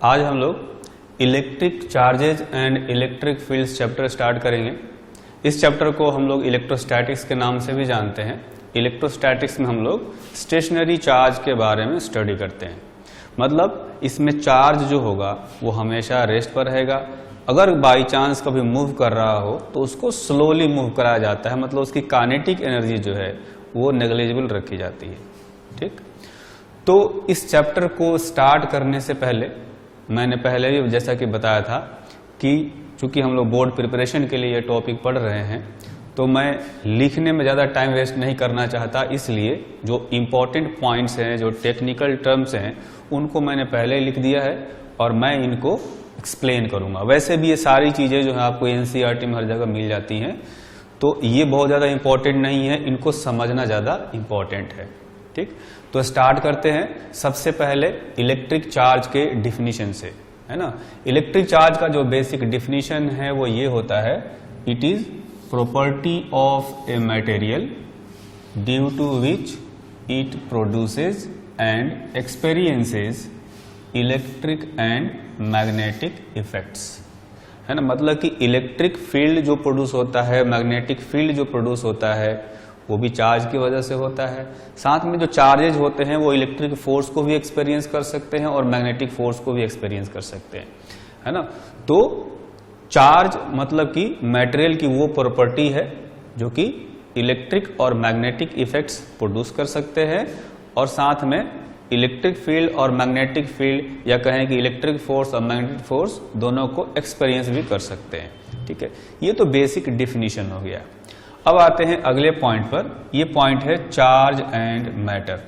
आज हम लोग electric charges and electric fields chapter start करेंगे। इस चैप्टर को हम लोग इलेक्ट्रोस्टैटिक्स के नाम से भी जानते हैं। इलेक्ट्रोस्टैटिक्स में हम लोग स्टेशनरी चार्ज के बारे में स्टडी करते हैं। मतलब इसमें चार्ज जो होगा वो हमेशा रेस्ट पर रहेगा। अगर बाई चांस कभी मूव कर रहा हो तो उसको स्लोली मूव कराया जाता है, मतलब उसकी काइनेटिक एनर्जी जो है वो नेग्लिजिबल रखी जाती है। ठीक, तो इस चैप्टर को स्टार्ट करने से पहले मैंने पहले भी जैसा कि बताया था कि चूंकि हम लोग बोर्ड प्रिपरेशन के लिए ये टॉपिक पढ़ रहे हैं तो मैं लिखने में ज़्यादा टाइम वेस्ट नहीं करना चाहता, इसलिए जो इम्पोर्टेंट पॉइंट्स हैं, जो टेक्निकल टर्म्स हैं, उनको मैंने पहले लिख दिया है और मैं इनको एक्सप्लेन करूंगा। वैसे भी ये सारी चीज़ें जो है आपको एनसीईआरटी में हर जगह मिल जाती हैं, तो ये बहुत ज़्यादा इम्पोर्टेंट नहीं है, इनको समझना ज़्यादा इम्पोर्टेंट है। ठीक, तो स्टार्ट करते हैं। सबसे पहले इलेक्ट्रिक चार्ज के डिफिनीशन से, है ना। इलेक्ट्रिक चार्ज का जो बेसिक डिफिनीशन है वो ये होता है, it is property of a material due to which it produces and experiences electric and magnetic effects, है ना। मतलब कि इलेक्ट्रिक फील्ड जो प्रोड्यूस होता है, मैग्नेटिक फील्ड जो प्रोड्यूस होता है, वो भी चार्ज की वजह से होता है। साथ में जो चार्जेज होते हैं वो इलेक्ट्रिक फोर्स को भी एक्सपीरियंस कर सकते हैं और मैग्नेटिक फोर्स को भी एक्सपीरियंस कर सकते हैं, है ना। तो चार्ज मतलब कि मटेरियल की वो प्रॉपर्टी है जो कि इलेक्ट्रिक और मैग्नेटिक इफेक्ट्स प्रोड्यूस कर सकते हैं और साथ में इलेक्ट्रिक फील्ड और मैग्नेटिक फील्ड, या कहें कि इलेक्ट्रिक फोर्स और मैग्नेटिक फोर्स, दोनों को एक्सपीरियंस भी कर सकते हैं। ठीक है, ये तो बेसिक डिफिनीशन हो गया। अब आते हैं अगले पॉइंट पर। यह पॉइंट है चार्ज एंड मैटर।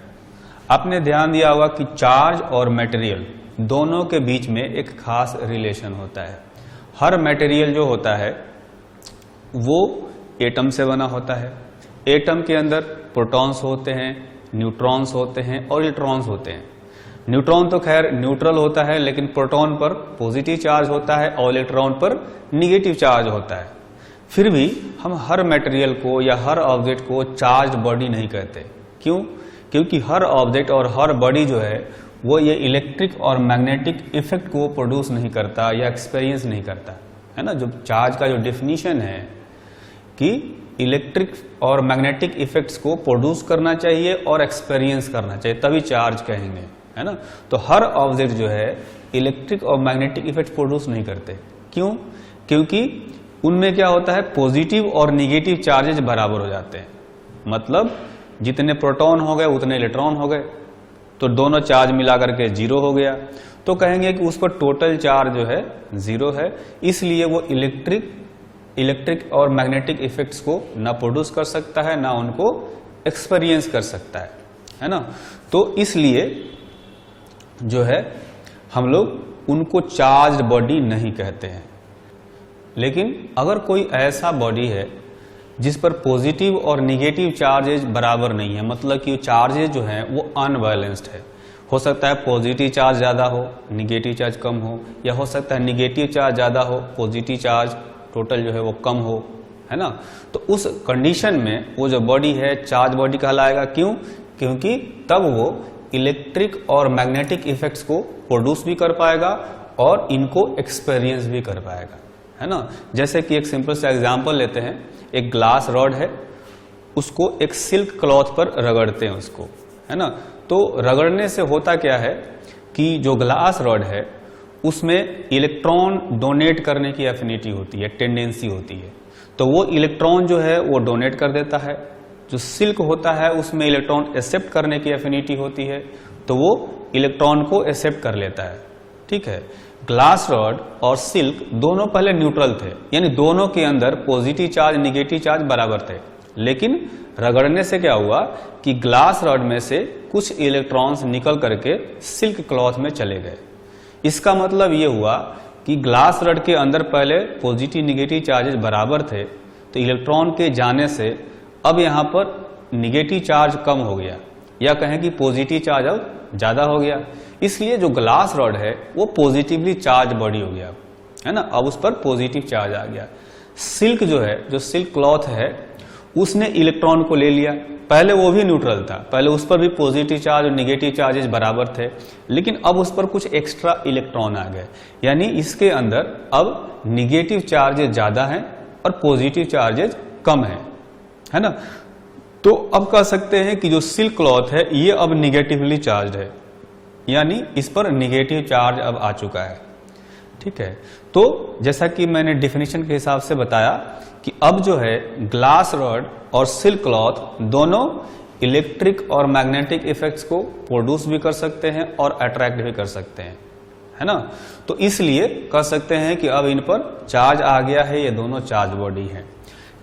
आपने ध्यान दिया होगा कि चार्ज और मटेरियल दोनों के बीच में एक खास रिलेशन होता है। हर मटेरियल जो होता है वो एटम से बना होता है। एटम के अंदर प्रोटॉन्स होते हैं, न्यूट्रॉन्स होते हैं और इलेक्ट्रॉन्स होते हैं। न्यूट्रॉन तो खैर न्यूट्रल होता है, लेकिन प्रोटॉन पर पॉजिटिव चार्ज होता है और इलेक्ट्रॉन पर निगेटिव चार्ज होता है। फिर भी हम हर मटेरियल को या हर ऑब्जेक्ट को चार्ज बॉडी नहीं कहते। क्यों? क्योंकि हर ऑब्जेक्ट और हर बॉडी जो है वो ये इलेक्ट्रिक और मैग्नेटिक इफेक्ट को प्रोड्यूस नहीं करता या एक्सपीरियंस नहीं करता, है ना। जो चार्ज का जो डिफिनीशन है कि इलेक्ट्रिक और मैग्नेटिक इफेक्ट्स को प्रोड्यूस करना चाहिए और एक्सपीरियंस करना चाहिए, तभी चार्ज कहेंगे, है ना। तो हर ऑब्जेक्ट जो है इलेक्ट्रिक और मैग्नेटिक इफेक्ट प्रोड्यूस नहीं करते। क्यों? क्योंकि उनमें क्या होता है, पॉजिटिव और निगेटिव चार्जेज बराबर हो जाते हैं। मतलब जितने प्रोटॉन हो गए उतने इलेक्ट्रॉन हो गए, तो दोनों चार्ज मिलाकर के जीरो हो गया। तो कहेंगे कि उस पर टोटल चार्ज जो है जीरो है, इसलिए वो इलेक्ट्रिक और मैग्नेटिक इफेक्ट्स को ना प्रोड्यूस कर सकता है ना उनको एक्सपीरियंस कर सकता है ना। तो इसलिए जो है हम लोग उनको चार्ज बॉडी नहीं कहते हैं। लेकिन अगर कोई ऐसा बॉडी है जिस पर पॉजिटिव और निगेटिव चार्जेज बराबर नहीं है, मतलब कि चार्जेज जो हैं वो अनबैलेंस्ड है, हो सकता है पॉजिटिव चार्ज ज़्यादा हो, निगेटिव चार्ज कम हो, या हो सकता है निगेटिव चार्ज ज़्यादा हो, पॉजिटिव चार्ज टोटल जो है वो कम हो, है ना। तो उस कंडीशन में वो जो बॉडी है चार्ज बॉडी कहलाएगा। क्यों? क्योंकि तब वो इलेक्ट्रिक और मैग्नेटिक इफेक्ट्स को प्रोड्यूस भी कर पाएगा और इनको एक्सपीरियंस भी कर पाएगा, है ना। जैसे कि एक सिंपल सा एग्जांपल लेते हैं। एक ग्लास रॉड है, उसको एक सिल्क क्लॉथ पर रगड़ते हैं उसको, है ना। तो रगड़ने से होता क्या है कि जो ग्लास रॉड है उसमें इलेक्ट्रॉन डोनेट करने की एफिनिटी होती है, टेंडेंसी होती है। तो वो इलेक्ट्रॉन जो है वो डोनेट कर देता है। जो सिल्क होता है उसमें इलेक्ट्रॉन एक्सेप्ट करने की एफिनिटी होती है, तो वो इलेक्ट्रॉन को एक्सेप्ट कर लेता है। ठीक है, ग्लास रॉड और सिल्क दोनों पहले न्यूट्रल थे, यानी दोनों के अंदर पॉजिटिव चार्ज निगेटिव चार्ज बराबर थे। लेकिन रगड़ने से क्या हुआ कि ग्लास रॉड में से कुछ इलेक्ट्रॉन्स निकल करके सिल्क क्लॉथ में चले गए। इसका मतलब ये हुआ कि ग्लास रॉड के अंदर पहले पॉजिटिव निगेटिव चार्जेस बराबर थे, तो इलेक्ट्रॉन के जाने से अब यहां पर निगेटिव चार्ज कम हो गया, या कहें कि पॉजिटिव चार्ज अब ज्यादा हो गया। इसलिए जो ग्लास रॉड है वो पॉजिटिवली चार्ज बॉडी हो गया, है ना। अब उस पर पॉजिटिव चार्ज आ गया। सिल्क जो है, जो सिल्क क्लॉथ है, उसने इलेक्ट्रॉन को ले लिया, पहले वो भी न्यूट्रल था, पहले उस पर भी पॉजिटिव चार्ज और निगेटिव चार्जेस बराबर थे, लेकिन अब उस पर कुछ एक्स्ट्रा इलेक्ट्रॉन आ गए, यानी इसके अंदर अब निगेटिव चार्जेस ज्यादा हैं और पॉजिटिव चार्जेस कम है ना। तो अब कह सकते हैं कि जो सिल्क क्लॉथ है ये अब निगेटिवली चार्ज है, यानी इस पर निगेटिव चार्ज अब आ चुका है। ठीक है, तो जैसा कि मैंने डेफिनेशन के हिसाब से बताया कि अब जो है ग्लास रॉड और सिल्क क्लॉथ दोनों इलेक्ट्रिक और मैग्नेटिक इफेक्ट्स को प्रोड्यूस भी कर सकते हैं और अट्रैक्ट भी कर सकते हैं, है ना। तो इसलिए कह सकते हैं कि अब इन पर चार्ज आ गया है, ये दोनों चार्ज बॉडी है।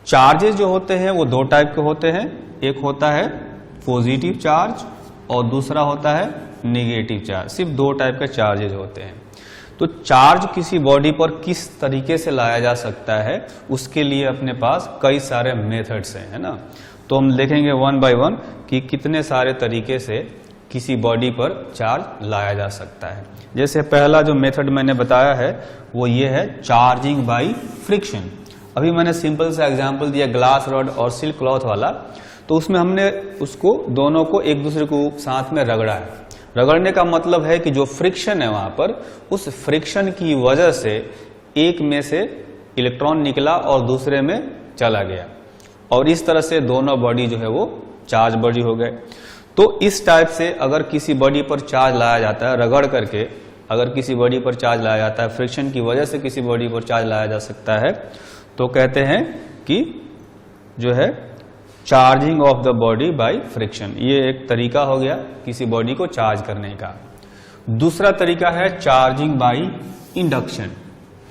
चार्जेस जो होते हैं वो दो टाइप के होते हैं, एक होता है पॉजिटिव चार्ज और दूसरा होता है निगेटिव चार्ज। सिर्फ दो टाइप के चार्जेस होते हैं। तो चार्ज किसी बॉडी पर किस तरीके से लाया जा सकता है उसके लिए अपने पास कई सारे मेथड्स हैं, है ना। तो हम देखेंगे वन बाय वन कि कितने सारे तरीके से किसी बॉडी पर चार्ज लाया जा सकता है। जैसे पहला जो मेथड मैंने बताया है वो ये है चार्जिंग बाय फ्रिक्शन। अभी मैंने सिंपल सा एग्जांपल दिया ग्लास रॉड और सिल्क क्लॉथ वाला, तो उसमें हमने उसको दोनों को एक दूसरे को साथ में रगड़ा है। रगड़ने का मतलब है कि जो फ्रिक्शन है वहां पर, उस फ्रिक्शन की वजह से एक में से इलेक्ट्रॉन निकला और दूसरे में चला गया, और इस तरह से दोनों बॉडी जो है वो चार्ज बॉडी हो गए। तो इस टाइप से अगर किसी बॉडी पर चार्ज लाया जाता है, रगड़ करके अगर किसी बॉडी पर चार्ज लाया जाता है, फ्रिक्शन की वजह से किसी बॉडी पर चार्ज लाया जा सकता है, तो कहते हैं कि जो है charging of the body by friction. ये एक तरीका हो गया किसी बॉडी को चार्ज करने का। दूसरा तरीका है चार्जिंग बाय इंडक्शन,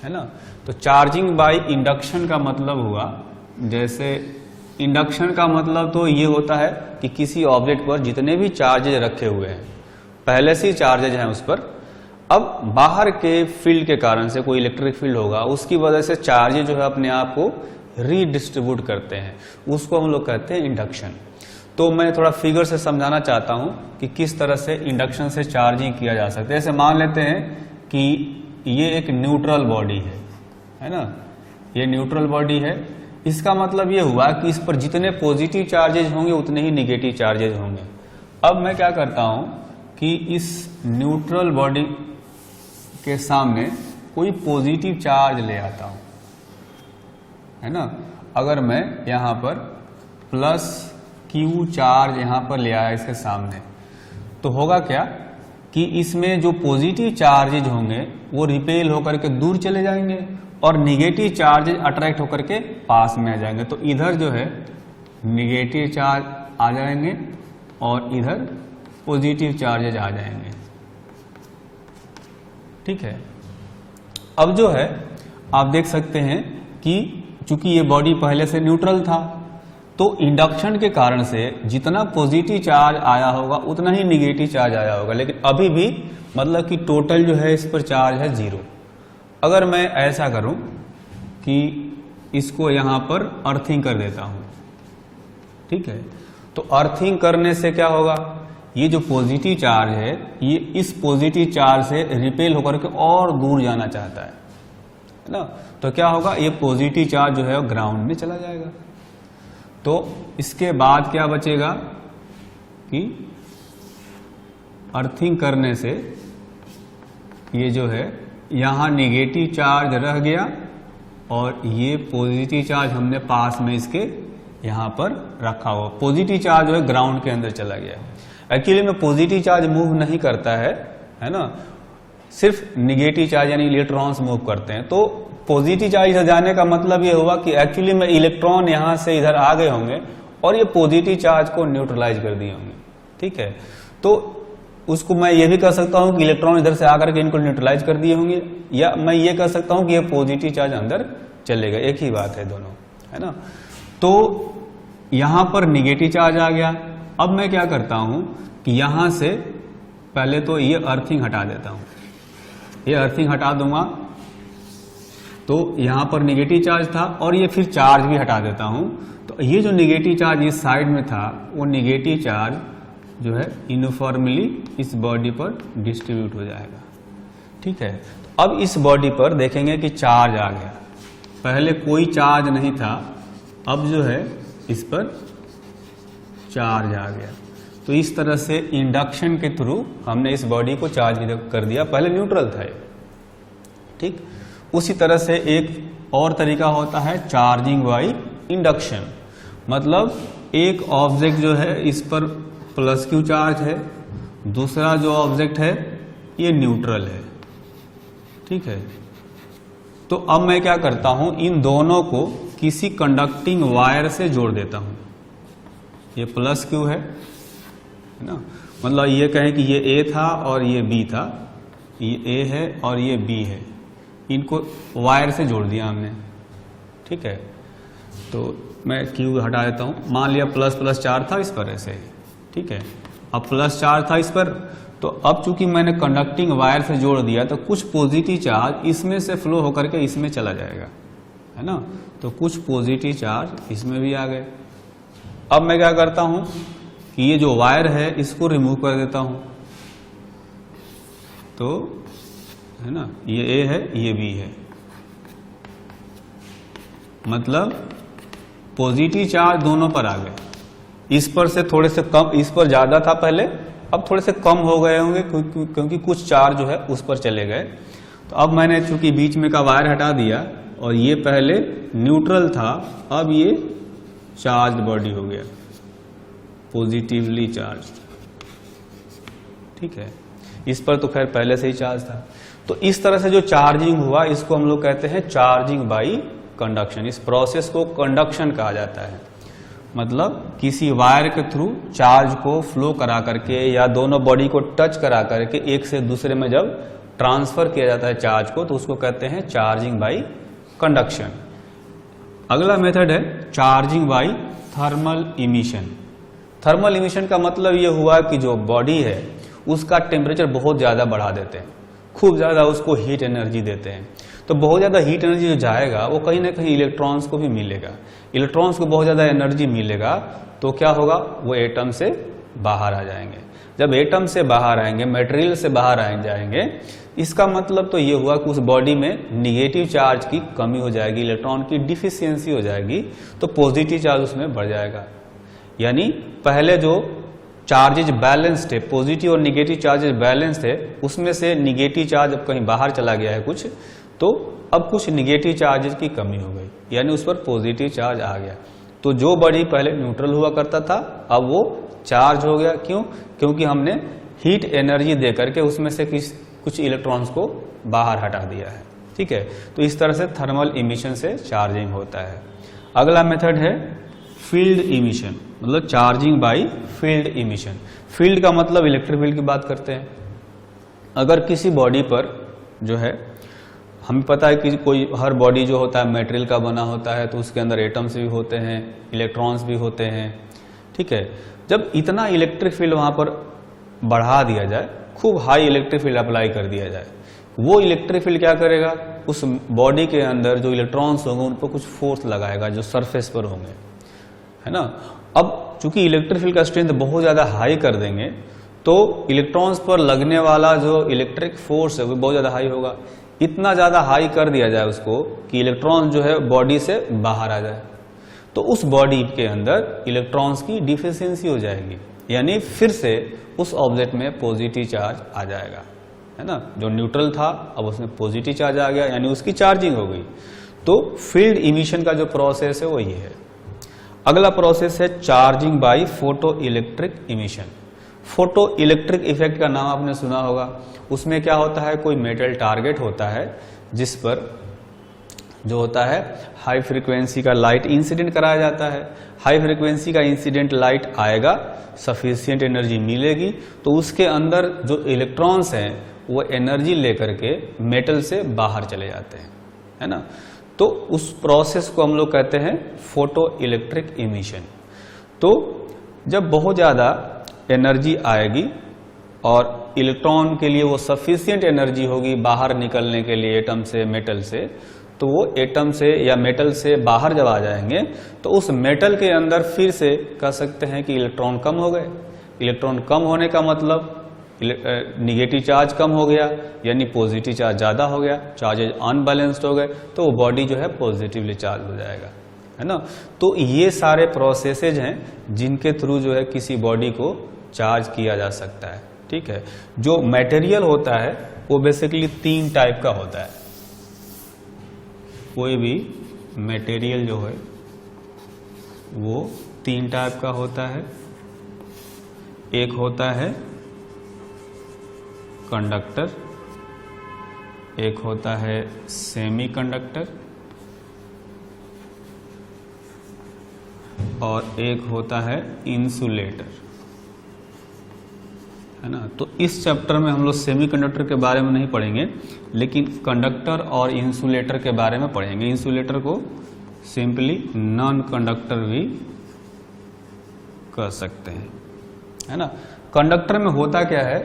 है ना। तो चार्जिंग बाय इंडक्शन का मतलब हुआ, जैसे इंडक्शन का मतलब तो ये होता है कि किसी ऑब्जेक्ट पर जितने भी चार्जेज रखे हुए हैं, पहले से ही चार्जेज हैं उस पर, अब बाहर के फील्ड के कारण से कोई इलेक्ट्रिक फील्ड होगा, उसकी वजह से चार्जेज जो है अपने आप को रीडिस्ट्रीब्यूट करते हैं, उसको हम लोग कहते हैं इंडक्शन। तो मैं थोड़ा फिगर से समझाना चाहता हूं कि किस तरह से इंडक्शन से चार्जिंग किया जा सकता है। जैसे मान लेते हैं कि ये एक न्यूट्रल बॉडी है ना, ये न्यूट्रल बॉडी है। इसका मतलब ये हुआ कि इस पर जितने पॉजिटिव चार्जेज होंगे उतने ही निगेटिव चार्जेज होंगे। अब मैं क्या करता हूं कि इस न्यूट्रल बॉडी के सामने कोई पॉजिटिव चार्ज ले आता हूं, है ना। अगर मैं यहां पर प्लस क्यू चार्ज यहां पर ले आया इसके सामने, तो होगा क्या कि इसमें जो पॉजिटिव चार्जेज होंगे वो रिपेल होकर के दूर चले जाएंगे और निगेटिव चार्जेज अट्रैक्ट होकर के पास में आ जाएंगे। तो इधर जो है निगेटिव चार्ज आ जाएंगे और इधर पॉजिटिव चार्जेज आ जाएंगे। ठीक है, अब जो है आप देख सकते हैं कि चूंकि ये बॉडी पहले से न्यूट्रल था, तो इंडक्शन के कारण से जितना पॉजिटिव चार्ज आया होगा उतना ही निगेटिव चार्ज आया होगा, लेकिन अभी भी मतलब कि टोटल जो है इस पर चार्ज है 0। अगर मैं ऐसा करूं कि इसको यहां पर अर्थिंग कर देता हूं, ठीक है, तो अर्थिंग करने से क्या होगा, ये जो पॉजिटिव चार्ज है ये इस पॉजिटिव चार्ज से रिपेल होकर के और दूर जाना चाहता है ना। तो क्या होगा, ये पॉजिटिव चार्ज जो है वो ग्राउंड में चला जाएगा। तो इसके बाद क्या बचेगा कि अर्थिंग करने से ये जो है यहां निगेटिव चार्ज रह गया और ये पॉजिटिव चार्ज हमने पास में इसके यहां पर रखा हुआ। पॉजिटिव चार्ज जो है ग्राउंड के अंदर चला गया। एक्चुअली में पॉजिटिव चार्ज मूव नहीं करता है ना, सिर्फ निगेटिव चार्ज यानी इलेक्ट्रॉन्स मूव करते हैं। तो पॉजिटिव चार्ज इधर जाने का मतलब ये हुआ कि एक्चुअली में इलेक्ट्रॉन यहां से इधर आ गए होंगे और ये पॉजिटिव चार्ज को न्यूट्रलाइज कर दिए होंगे। ठीक है, तो उसको मैं ये भी कह सकता हूं कि इलेक्ट्रॉन इधर से आकर के इनको न्यूट्रलाइज कर दिए होंगे, या मैं ये कह सकता हूं कि ये पॉजिटिव चार्ज अंदर चलेगा। एक ही बात है दोनों, है ना। तो यहां पर निगेटिव चार्ज आ गया। अब मैं क्या करता हूं कि यहां से पहले तो ये अर्थिंग हटा देता हूं, ये अर्थिंग हटा दूंगा तो यहां पर निगेटिव चार्ज था और ये फिर चार्ज भी हटा देता हूं। तो ये जो निगेटिव चार्ज इस साइड में था वो निगेटिव चार्ज जो है यूनिफॉर्मली इस बॉडी पर डिस्ट्रीब्यूट हो जाएगा। ठीक है, तो अब इस बॉडी पर देखेंगे कि चार्ज आ गया। पहले कोई चार्ज नहीं था, अब जो है इस पर चार्ज आ गया। तो इस तरह से इंडक्शन के थ्रू हमने इस बॉडी को चार्ज कर दिया, पहले न्यूट्रल था ये, ठीक। उसी तरह से एक और तरीका होता है चार्जिंग बाई इंडक्शन, मतलब एक ऑब्जेक्ट जो है इस पर प्लस क्यू चार्ज है, दूसरा जो ऑब्जेक्ट है ये न्यूट्रल है, ठीक है। तो अब मैं क्या करता हूं, इन दोनों को किसी कंडक्टिंग वायर से जोड़ देता हूं। ये प्लस क्यू है ना, मतलब ये कहें कि ये ए था और ये बी था, ये ए है और ये बी है, इनको वायर से जोड़ दिया हमने, ठीक है। तो मैं क्यू हटा देता हूं, मान लिया प्लस प्लस चार्ज था इस पर ऐसे, ठीक है। अब प्लस चार्ज था इस पर, तो अब चूंकि मैंने कंडक्टिंग वायर से जोड़ दिया तो कुछ पॉजिटिव चार्ज इसमें से फ्लो होकर के इसमें चला जाएगा, है ना। तो कुछ पॉजिटिव चार्ज इसमें भी आ गए। अब मैं क्या करता हूं कि ये जो वायर है इसको रिमूव कर देता हूं, तो है ना, ये ए है ये बी है, मतलब पॉजिटिव चार्ज दोनों पर आ गए। इस पर से थोड़े से कम, इस पर ज्यादा था पहले, अब थोड़े से कम हो गए होंगे क्योंकि कुछ चार्ज जो है उस पर चले गए। तो अब मैंने चूंकि बीच में का वायर हटा दिया और ये पहले न्यूट्रल था, अब ये चार्ज बॉडी हो गया, पॉजिटिवली चार्ज, ठीक है। इस पर तो खैर पहले से ही चार्ज था। तो इस तरह से जो चार्जिंग हुआ इसको हम लोग कहते हैं चार्जिंग बाई कंडक्शन। इस प्रोसेस को कंडक्शन कहा जाता है, मतलब किसी वायर के थ्रू चार्ज को फ्लो करा करके या दोनों बॉडी को टच करा करके एक से दूसरे में जब ट्रांसफर किया जाता है चार्ज को, तो उसको कहते हैं चार्जिंग बाई कंडक्शन। अगला मेथड है charging by thermal emission. Thermal emission का मतलब यह हुआ कि जो बॉडी है उसका टेम्परेचर बहुत ज्यादा बढ़ा देते हैं, खूब ज्यादा उसको हीट एनर्जी देते हैं। तो बहुत ज्यादा हीट एनर्जी जो जाएगा वो कहीं ना कहीं इलेक्ट्रॉन्स को भी मिलेगा, इलेक्ट्रॉन्स को बहुत ज्यादा एनर्जी मिलेगा तो क्या होगा, वो एटम से बाहर आ जाएंगे। जब एटम से बाहर आएंगे, मटेरियल से बाहर आ जाएंगे, इसका मतलब तो ये हुआ कि उस बॉडी में निगेटिव चार्ज की कमी हो जाएगी, इलेक्ट्रॉन की डिफिशियंसी हो जाएगी, तो पॉजिटिव चार्ज उसमें बढ़ जाएगा। यानी पहले जो चार्जेज बैलेंस थे, पॉजिटिव और निगेटिव चार्जेज बैलेंस थे, उसमें से निगेटिव चार्ज अब कहीं बाहर चला गया है कुछ, तो अब कुछ निगेटिव चार्जेस की कमी हो गई, यानी उस पर पॉजिटिव चार्ज आ गया। तो जो बॉडी पहले न्यूट्रल हुआ करता था अब वो चार्ज हो गया। क्यों? क्योंकि हमने हीट एनर्जी दे करके उसमें से कुछ इलेक्ट्रॉन्स को बाहर हटा दिया है, ठीक है। तो इस तरह से थर्मल इमिशन से चार्जिंग होता है। अगला मेथड है फील्ड इमिशन, मतलब charging by field emission. Field का मतलब इलेक्ट्रिक फील्ड की बात करते हैं। अगर किसी बॉडी पर जो है, हमें पता है कि कोई हर बॉडी जो होता है मटेरियल का बना होता है, तो उसके अंदर एटम्स भी होते हैं, इलेक्ट्रॉन्स भी होते हैं, ठीक है। जब इतना इलेक्ट्रिक फील्ड वहां पर बढ़ा दिया जाए, खूब हाई इलेक्ट्रिक फील्ड अप्लाई कर दिया जाए, वो इलेक्ट्रिक फील्ड क्या करेगा, उस बॉडी के अंदर जो इलेक्ट्रॉन्स होंगे उन पर कुछ फोर्स लगाएगा जो सरफेस पर होंगे, है ना। अब चूंकि इलेक्ट्रिक फील्ड का स्ट्रेंथ बहुत ज्यादा हाई कर देंगे तो इलेक्ट्रॉन्स पर लगने वाला जो इलेक्ट्रिक फोर्स है वो बहुत ज्यादा हाई होगा। इतना ज्यादा हाई कर दिया जाए उसको कि इलेक्ट्रॉन जो है बॉडी से बाहर आ जाए, तो उस बॉडी के अंदर इलेक्ट्रॉन्स की डिफिशियंसी हो जाएगी, यानी फिर से उस ऑब्जेक्ट में पॉजिटिव चार्ज आ जाएगा, है ना। जो न्यूट्रल था अब उसमें पॉजिटिव चार्ज आ गया, यानी उसकी चार्जिंग हो गई। तो फील्ड इमिशन का जो प्रोसेस है वो ये है। अगला प्रोसेस है charging by photo electric emission. Photo electric effect का नाम आपने सुना होगा। उसमें क्या होता है, कोई मेटल टारगेट होता है जिस पर जो होता है हाई फ्रीक्वेंसी का लाइट इंसिडेंट कराया जाता है। हाई फ्रीक्वेंसी का इंसिडेंट लाइट आएगा, सफिशिएंट एनर्जी मिलेगी, तो उसके अंदर जो इलेक्ट्रॉन्स हैं वो एनर्जी लेकर के मेटल से बाहर चले जाते हैं, है ना। तो उस प्रोसेस को हम लोग कहते हैं फोटो इलेक्ट्रिक इमिशन। तो जब बहुत ज्यादा एनर्जी आएगी और इलेक्ट्रॉन के लिए वो सफिशिएंट एनर्जी होगी बाहर निकलने के लिए एटम से, मेटल से, तो वो एटम से या मेटल से बाहर जब आ जाएंगे तो उस मेटल के अंदर फिर से कह सकते हैं कि इलेक्ट्रॉन कम हो गए। इलेक्ट्रॉन कम होने का मतलब निगेटिव चार्ज कम हो गया, यानी पॉजिटिव चार्ज ज्यादा हो गया, चार्जेज अनबैलेंस्ड हो गए, तो वो बॉडी जो है पॉजिटिवली चार्ज हो जाएगा, है ना। तो ये सारे प्रोसेसेज हैं जिनके थ्रू जो है किसी बॉडी को चार्ज किया जा सकता है। ठीक है, जो मटेरियल होता है वो बेसिकली 3 टाइप का होता है। कोई भी मटेरियल जो है वो 3 टाइप का होता है। एक होता है कंडक्टर, एक होता है सेमीकंडक्टर और एक होता है इंसुलेटर, है ना। तो इस चैप्टर में हम लोग सेमीकंडक्टर के बारे में नहीं पढ़ेंगे, लेकिन कंडक्टर और इंसुलेटर के बारे में पढ़ेंगे। इंसुलेटर को सिंपली नॉन कंडक्टर भी कह सकते हैं, है ना। कंडक्टर में होता क्या है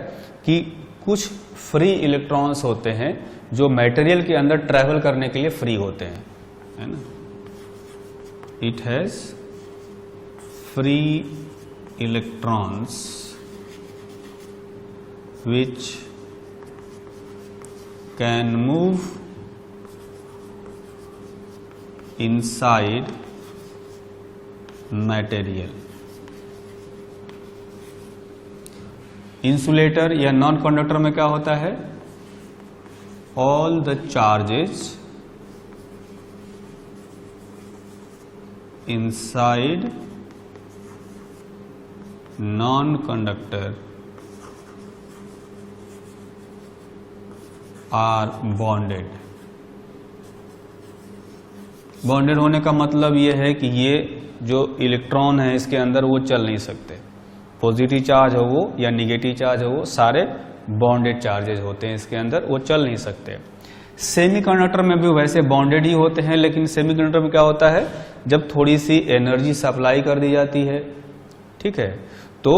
कि कुछ फ्री इलेक्ट्रॉन्स होते हैं जो मटेरियल के अंदर ट्रैवल करने के लिए फ्री होते हैं, है ना। It has free electrons which can move inside material। Insulator या नॉन कंडक्टर में क्या होता है, all the charges inside non conductor are bonded. Bonded होने का मतलब ये है कि ये जो इलेक्ट्रॉन है इसके अंदर वो चल नहीं सकते। पॉजिटिव चार्ज हो वो या निगेटिव चार्ज हो वो सारे बॉन्डेड चार्जेस होते हैं इसके अंदर, वो चल नहीं सकते। सेमीकंडक्टर में भी वैसे बॉन्डेड ही होते हैं, लेकिन सेमीकंडक्टर में क्या होता है, जब थोड़ी सी एनर्जी सप्लाई कर दी जाती है, ठीक है, तो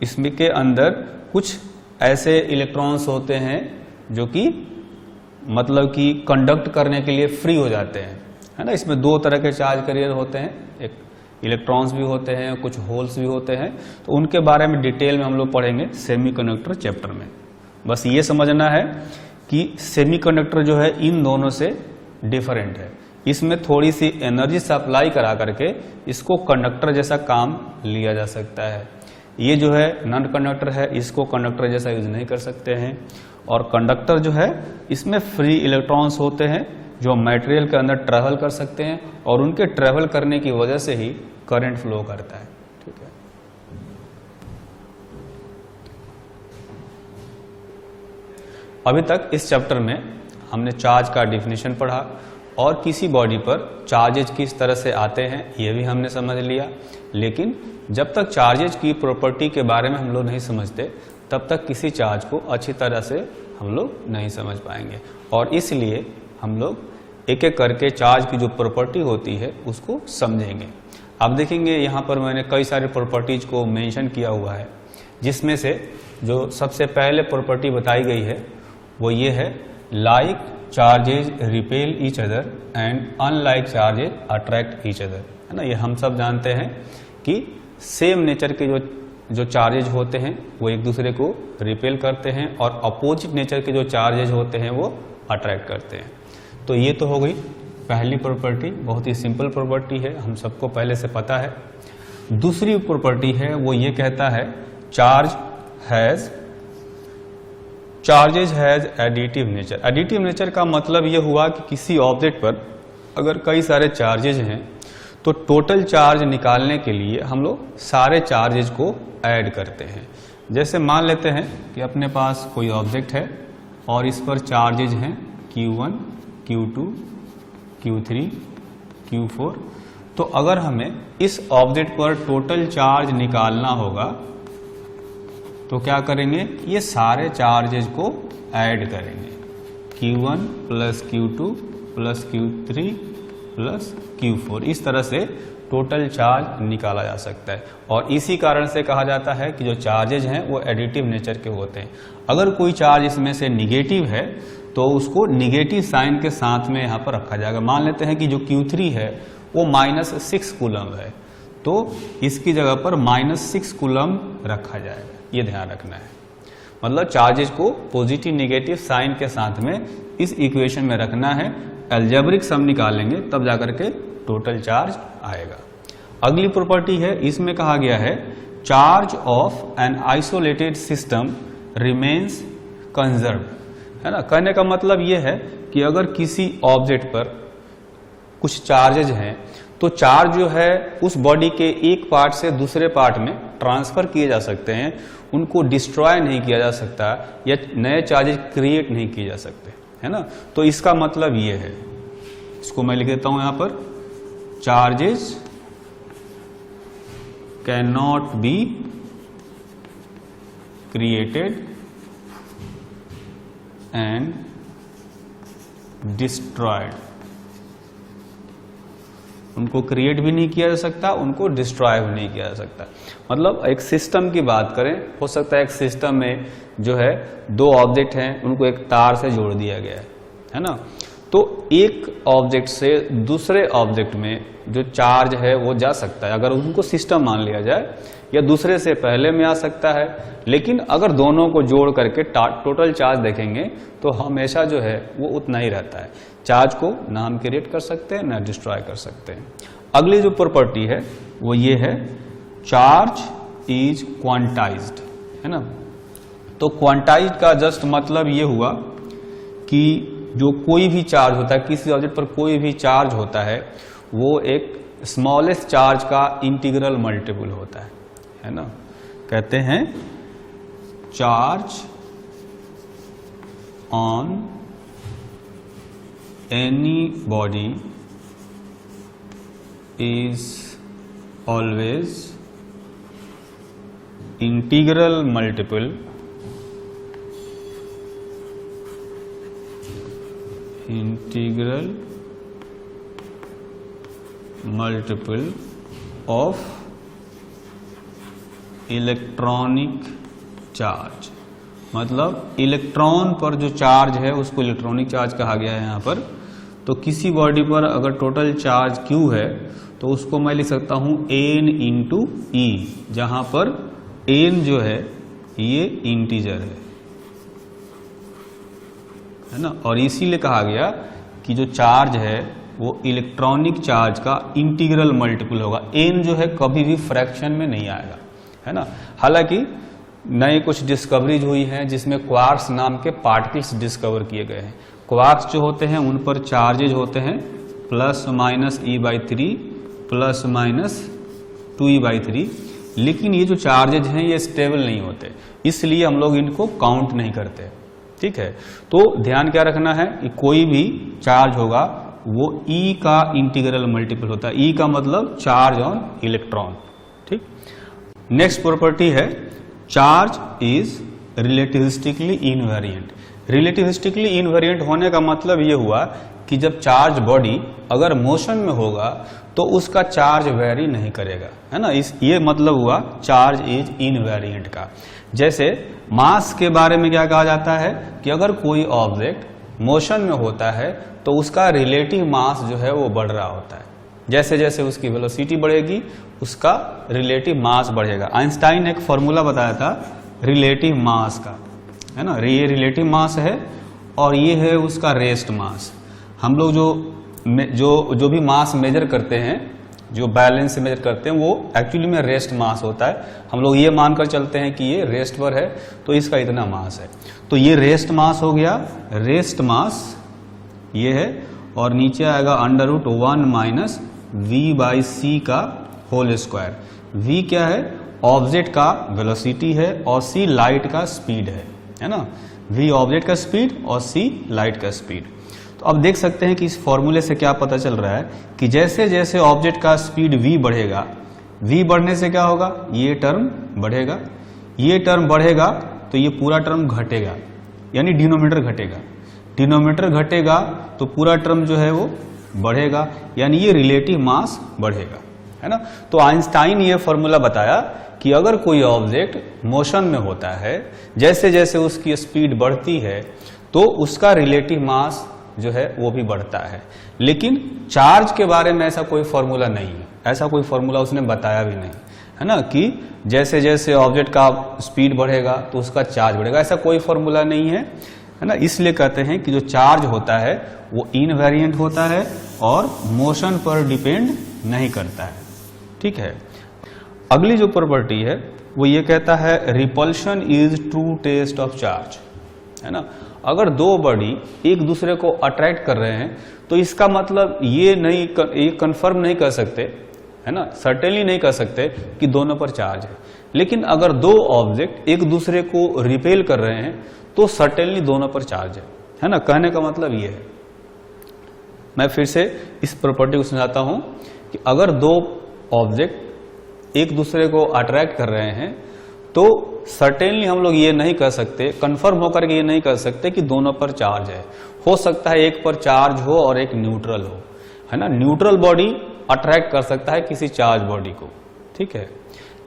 इसमें के अंदर कुछ ऐसे इलेक्ट्रॉन्स होते हैं जो कि मतलब कि कंडक्ट करने के लिए फ्री हो जाते हैं, है ना। इसमें 2 तरह के चार्ज कैरियर होते हैं, एक इलेक्ट्रॉन्स भी होते हैं, कुछ होल्स भी होते हैं। तो उनके बारे में डिटेल में हम लोग पढ़ेंगे सेमीकंडक्टर चैप्टर में। बस ये समझना है कि सेमीकंडक्टर जो है इन दोनों से डिफरेंट है। इसमें थोड़ी सी एनर्जी सप्लाई करा करके इसको कंडक्टर जैसा काम लिया जा सकता है। ये जो है नॉन कंडक्टर है, इसको कंडक्टर जैसा यूज नहीं कर सकते हैं। और कंडक्टर जो है इसमें फ्री इलेक्ट्रॉन्स होते हैं जो मटेरियल के अंदर ट्रैवल कर सकते हैं और उनके ट्रैवल करने की वजह से ही करंट फ्लो करता है। ठीक है, अभी तक इस चैप्टर में हमने चार्ज का डिफिनेशन पढ़ा और किसी बॉडी पर चार्जेज किस तरह से आते हैं ये भी हमने समझ लिया। लेकिन जब तक चार्जेज की प्रॉपर्टी के बारे में हम लोग नहीं समझते तब तक किसी चार्ज को अच्छी तरह से हम लोग नहीं समझ पाएंगे, और इसलिए हम लोग एक एक करके चार्ज की जो प्रॉपर्टी होती है उसको समझेंगे। आप देखेंगे यहाँ पर मैंने कई सारे प्रॉपर्टीज को मेंशन किया हुआ है, जिसमें से जो सबसे पहले प्रॉपर्टी बताई गई है वो ये है, like charges repel each other and unlike charges attract each other, है ना। ये हम सब जानते हैं कि सेम नेचर के जो चार्जेज होते हैं वो एक दूसरे को रिपेल करते हैं और अपोजिट नेचर के जो चार्जेज होते हैं वो अट्रैक्ट करते हैं। तो ये तो हो गई पहली प्रॉपर्टी, बहुत ही सिंपल प्रॉपर्टी है, हम सबको पहले से पता है। दूसरी प्रॉपर्टी है वो ये कहता है, charges has additive nature. Additive nature का मतलब ये हुआ कि किसी ऑब्जेक्ट पर अगर कई सारे चार्जेज हैं तो टोटल चार्ज निकालने के लिए हम लोग सारे चार्जेज को ऐड करते हैं। जैसे मान लेते हैं कि अपने पास कोई ऑब्जेक्ट है और इस पर चार्जेज हैं Q1, Q2, Q3, Q4। तो अगर हमें इस ऑब्जेक्ट पर टोटल चार्ज निकालना होगा तो क्या करेंगे, ये सारे चार्जेज को ऐड करेंगे, Q1 plus Q2 plus Q3 plus Q4। इस तरह से टोटल चार्ज निकाला जा सकता है और इसी कारण से कहा जाता है कि जो चार्जेज हैं वो एडिटिव नेचर के होते हैं। अगर कोई चार्ज इसमें से निगेटिव है तो उसको निगेटिव साइन के साथ में यहाँ पर रखा जाएगा। मान लेते हैं कि जो Q3 है वो -6 कूलम है, तो इसकी जगह पर -6 कूलम रखा जाएगा, ये ध्यान रखना है। मतलब चार्जेज को पॉजिटिव निगेटिव साइन के साथ में इस इक्वेशन में रखना है। अलजेब्रिक सम निकालेंगे तब जाकर के टोटल चार्ज आएगा। अगली प्रॉपर्टी है, इसमें कहा गया है charge of an isolated system remains conserve, है ना। कहने का मतलब यह है कि अगर किसी ऑब्जेक्ट पर कुछ चार्जेज हैं तो चार्ज जो है उस बॉडी के एक पार्ट से दूसरे पार्ट में ट्रांसफर किए जा सकते हैं, उनको डिस्ट्रॉय नहीं किया जा सकता या नए चार्जेज क्रिएट नहीं किए जा सकते, है ना। तो इसका मतलब ये है, इसको मैं लिख देता हूं यहां पर, charges can not be created and destroyed. उनको क्रिएट भी नहीं किया जा सकता, उनको डिस्ट्रॉय भी नहीं किया जा सकता। मतलब एक सिस्टम की बात करें, हो सकता है एक सिस्टम में जो है दो ऑब्जेक्ट हैं, उनको एक तार से जोड़ दिया गया है ना। तो एक ऑब्जेक्ट से दूसरे ऑब्जेक्ट में जो चार्ज है वो जा सकता है अगर उनको सिस्टम मान लिया जाए, या दूसरे से पहले में आ सकता है। लेकिन अगर दोनों को जोड़ करके टोटल चार्ज देखेंगे तो हमेशा जो है वो उतना ही रहता है। चार्ज को ना हम क्रिएट कर सकते हैं ना डिस्ट्रॉय कर सकते हैं। अगली जो प्रॉपर्टी है वो ये है, चार्ज इज क्वांटाइज्ड, है ना। तो क्वांटाइज्ड का जस्ट मतलब ये हुआ कि जो कोई भी चार्ज होता है, किसी ऑब्जेक्ट पर कोई भी चार्ज होता है, वो एक स्मॉलेस्ट चार्ज का इंटीग्रल मल्टीपल होता है ना। कहते हैं charge on any body is always integral multiple of electronic charge. मतलब इलेक्ट्रॉन पर जो चार्ज है उसको इलेक्ट्रॉनिक चार्ज कहा गया है यहाँ पर। तो किसी बॉडी पर अगर टोटल चार्ज Q है तो उसको मैं लिख सकता हूं N इंटू E, जहां पर N जो है ये इंटीजर है ना। और इसीलिए कहा गया कि जो चार्ज है वो इलेक्ट्रॉनिक चार्ज का इंटीग्रल मल्टीपल होगा। N जो है कभी भी फ्रैक्शन में नहीं आएगा, है ना। हालांकि नए कुछ डिस्कवरीज हुई हैं जिसमें क्वार्क्स नाम के पार्टिकल्स डिस्कवर किए गए हैं। क्वार्क्स जो होते हैं उन पर चार्जेज होते हैं +-e/3 +-2e/3, लेकिन ये जो चार्जेज हैं ये स्टेबल नहीं होते, इसलिए हम लोग इनको काउंट नहीं करते, ठीक है। तो ध्यान क्या रखना है कि कोई भी चार्ज होगा वो E का इंटीग्रल मल्टीपल होता है। E का मतलब चार्ज ऑन इलेक्ट्रॉन, ठीक। नेक्स्ट प्रॉपर्टी है, चार्ज इज रिलेटिविस्टिकली इनवेरिएंट। रिलेटिविस्टिकली इनवेरिएंट होने का मतलब ये हुआ कि जब चार्ज बॉडी अगर मोशन में होगा तो उसका चार्ज वेरी नहीं करेगा, है ना। ये मतलब हुआ चार्ज इज इनवेरिएंट का। जैसे मास के बारे में क्या कहा जाता है कि अगर कोई ऑब्जेक्ट मोशन में होता है तो उसका रिलेटिव मास जो है वो बढ़ रहा होता है। जैसे जैसे उसकी वेलोसिटी बढ़ेगी उसका रिलेटिव मास बढ़ेगा। आइंस्टाइन ने एक फॉर्मूला बताया था रिलेटिव मास का, है ना। ये रिलेटिव मास है और ये है उसका रेस्ट मास। हम लोग जो भी मास मेजर करते हैं, जो बैलेंस से मेजर करते हैं, वो एक्चुअली में रेस्ट मास होता है। हम लोग ये मानकर चलते हैं कि ये रेस्ट पर है तो इसका इतना मास है। तो ये रेस्ट मास हो गया, रेस्ट मास ये है, और नीचे आएगा √1 - v/c का होल स्क्वायर। v क्या है, ऑब्जेक्ट का वेलोसिटी है और c लाइट का स्पीड है ना। v ऑब्जेक्ट का स्पीड और c लाइट का स्पीड। तो अब देख सकते हैं कि इस फॉर्मूले से क्या पता चल रहा है कि जैसे जैसे ऑब्जेक्ट का स्पीड v बढ़ेगा, v बढ़ने से क्या होगा, ये टर्म बढ़ेगा, ये टर्म बढ़ेगा तो ये पूरा टर्म घटेगा, यानी डिनोमिनेटर घटेगा। डिनोमिनेटर घटेगा तो पूरा टर्म जो है वो बढ़ेगा, यानी ये रिलेटिव मास बढ़ेगा, है ना। तो आइंस्टाइन ये फॉर्मूला बताया कि अगर कोई ऑब्जेक्ट मोशन में होता है, जैसे जैसे उसकी स्पीड बढ़ती है तो उसका रिलेटिव मास जो है वो भी बढ़ता है। लेकिन चार्ज के बारे में ऐसा कोई फॉर्मूला नहीं है, ऐसा कोई फॉर्मूला उसने बताया भी नहीं, है ना, कि जैसे जैसे ऑब्जेक्ट का स्पीड बढ़ेगा तो उसका चार्ज बढ़ेगा, ऐसा कोई फॉर्मूला नहीं है। है ना। इसलिए कहते हैं कि जो चार्ज होता है वो इनवेरिएंट होता है और मोशन पर डिपेंड नहीं करता है, ठीक है। अगली जो प्रॉपर्टी है वो ये कहता है repulsion is true test of charge, है ना। अगर दो बॉडी एक दूसरे को अट्रैक्ट कर रहे हैं तो इसका मतलब ये कंफर्म नहीं कर सकते, है ना, सर्टेनली नहीं कर सकते कि दोनों पर चार्ज है। लेकिन अगर दो ऑब्जेक्ट एक दूसरे को रिपेल कर रहे हैं तो सर्टेनली दोनों पर चार्ज है ना। कहने का मतलब ये है, मैं फिर से इस प्रॉपर्टी को समझाता हूं कि अगर दो ऑब्जेक्ट एक दूसरे को अट्रैक्ट कर रहे हैं तो सर्टेनली हम लोग ये नहीं कर सकते, कंफर्म होकर के ये नहीं कर सकते कि दोनों पर चार्ज है। हो सकता है एक पर चार्ज हो और एक न्यूट्रल हो, है ना। न्यूट्रल बॉडी अट्रैक्ट कर सकता है किसी चार्ज बॉडी को, ठीक है।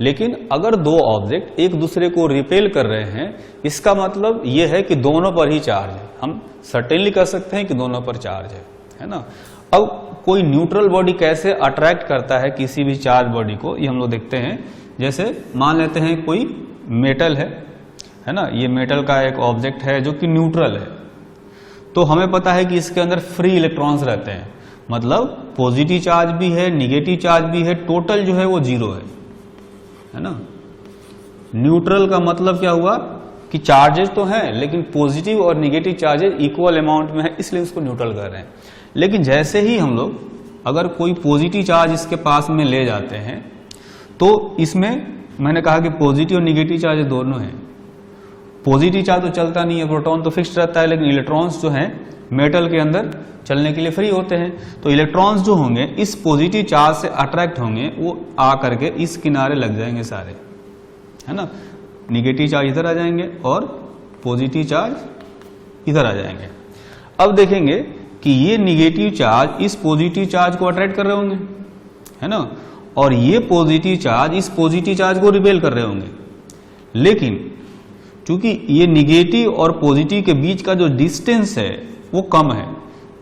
लेकिन अगर दो ऑब्जेक्ट एक दूसरे को रिपेल कर रहे हैं इसका मतलब यह है कि दोनों पर ही चार्ज है। हम सर्टेनली कर सकते हैं कि दोनों पर चार्ज है ना। अब कोई न्यूट्रल बॉडी कैसे अट्रैक्ट करता है किसी भी चार्ज बॉडी को, ये हम लोग देखते हैं। जैसे मान लेते हैं कोई मेटल है ना, ये मेटल का एक ऑब्जेक्ट है जो कि न्यूट्रल है, तो हमें पता है कि इसके अंदर फ्री इलेक्ट्रॉन्स रहते हैं, मतलब पॉजिटिव चार्ज भी है, निगेटिव चार्ज भी है, टोटल जो है वो जीरो है ना। न्यूट्रल का मतलब क्या हुआ कि चार्जेस तो हैं लेकिन पॉजिटिव और निगेटिव चार्जेस इक्वल अमाउंट में है, इसलिए इसको न्यूट्रल कर रहे हैं। लेकिन जैसे ही हम लोग अगर कोई पॉजिटिव चार्ज इसके पास में ले जाते हैं तो इसमें मैंने कहा कि पॉजिटिव और निगेटिव चार्ज दोनों हैं। पॉजिटिव चार्ज तो चलता नहीं है, प्रोटॉन तो फिक्स्ड रहता है, लेकिन इलेक्ट्रॉन्स जो हैं मेटल के अंदर चलने के लिए फ्री होते हैं। तो इलेक्ट्रॉन्स जो होंगे इस पॉजिटिव चार्ज से अट्रैक्ट होंगे, वो आ करके इस किनारे लग जाएंगे सारे, है ना। निगेटिव चार्ज इधर आ जाएंगे और पॉजिटिव चार्ज इधर आ जाएंगे। अब देखेंगे कि ये निगेटिव चार्ज इस पॉजिटिव चार्ज को अट्रैक्ट कर रहे होंगे, है ना, और ये पॉजिटिव चार्ज इस पॉजिटिव चार्ज को रिपेल कर रहे होंगे। लेकिन चूंकि ये निगेटिव और पॉजिटिव के बीच का जो डिस्टेंस है वो कम है,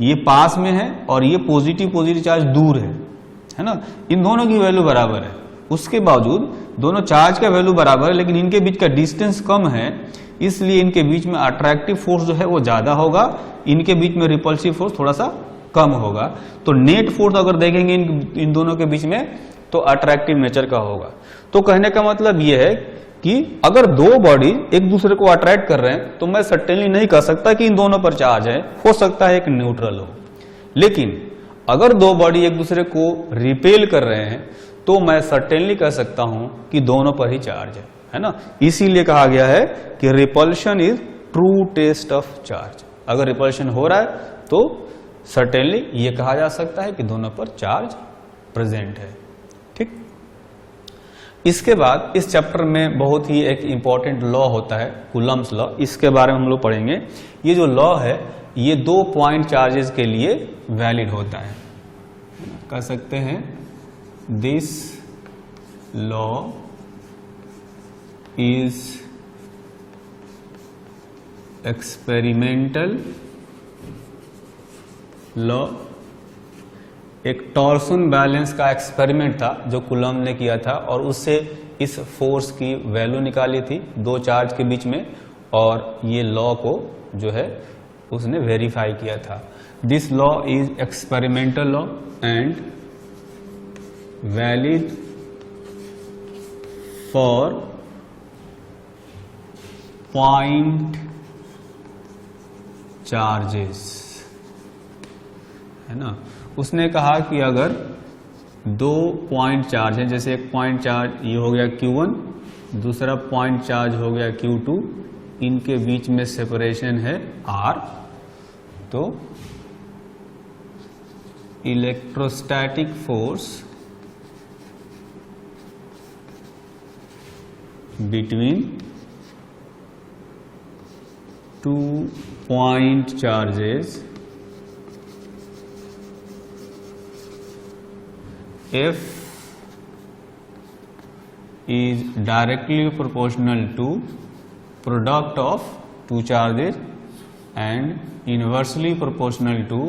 ये पास में है और ये पॉजिटिव चार्ज दूर है ना। इन दोनों की वैल्यू बराबर है, उसके बावजूद दोनों चार्ज का वैल्यू बराबर है लेकिन इनके बीच का डिस्टेंस कम है, इसलिए इनके बीच में अट्रैक्टिव फोर्स जो है वो ज्यादा होगा, इनके बीच में रिपल्सिव फोर्स थोड़ा सा कम होगा। तो नेट फोर्स अगर देखेंगे इन दोनों के बीच में तो अट्रैक्टिव नेचर का होगा। तो कहने का मतलब यह है कि अगर दो बॉडी एक दूसरे को अट्रैक्ट कर रहे हैं तो मैं सर्टेनली नहीं कह सकता कि इन दोनों पर चार्ज है, हो सकता है एक न्यूट्रल हो। लेकिन अगर दो बॉडी एक दूसरे को रिपेल कर रहे हैं तो मैं सर्टेनली कह सकता हूं कि दोनों पर ही चार्ज है ना। इसीलिए कहा गया है कि repulsion is true test of charge. अगर रिपल्शन हो रहा है तो सर्टेनली ये कहा जा सकता है कि दोनों पर चार्ज प्रेजेंट है, ठीक। इसके बाद इस चैप्टर में बहुत ही एक इंपॉर्टेंट लॉ होता है, कूलम्ब्स लॉ, इसके बारे में हम लोग पढ़ेंगे। ये जो लॉ है ये 2 पॉइंट चार्जेस के लिए वैलिड होता है। कह सकते हैं this law is experimental law. एक टॉर्सन बैलेंस का एक्सपेरिमेंट था जो कूलम्ब ने किया था और उससे इस फोर्स की वैल्यू निकाली थी दो चार्ज के बीच में, और ये लॉ को जो है उसने वेरीफाई किया था। This law is experimental law and valid for point charges, है ना। उसने कहा कि अगर 2 पॉइंट चार्ज है, जैसे एक पॉइंट चार्ज ये हो गया Q1, दूसरा पॉइंट चार्ज हो गया Q2, इनके बीच में सेपरेशन है R, तो electrostatic force between 2 point charges F is directly proportional to product of 2 charges and inversely proportional to